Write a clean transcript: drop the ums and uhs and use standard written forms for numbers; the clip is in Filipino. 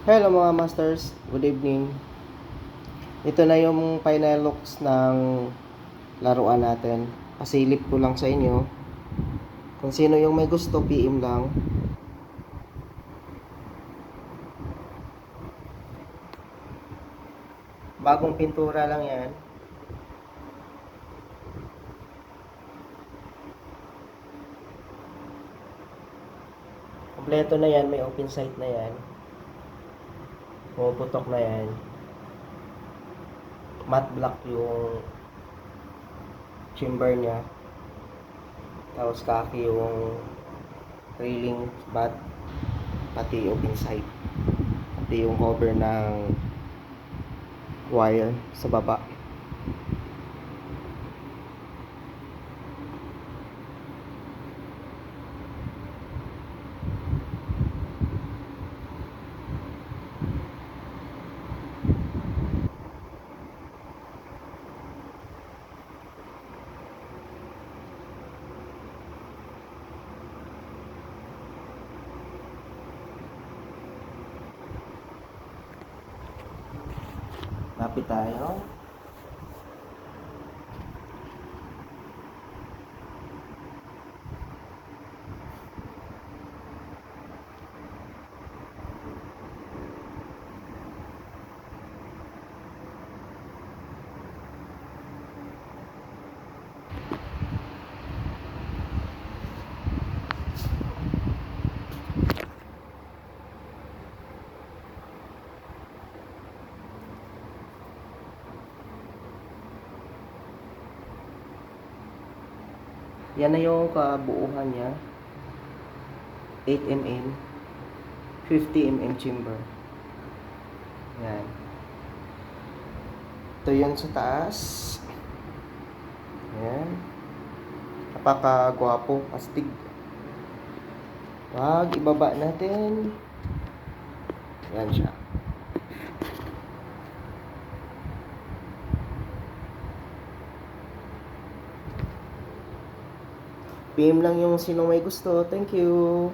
Hello mga masters, good evening. Ito na yung final looks ng laruan natin. Pasilip ko lang sa inyo. Kung sino yung may gusto, PM lang. Bagong pintura lang yan. Kompleto na yan, may open sight na yan. Pumuputok na yan. Matte black yung chamber niya. Tapos kaki yung railing bat. Pati open sight. Pati yung cover ng wire sa baba. Lapit tayo. Yan na yung kabuuhan niya. 8mm, 50mm chamber. Yan. Ito yun sa taas. Yan. Napakagwapo, astig. Wag, ibaba natin. Yan siya. PM lang yung sino may gusto. Thank you.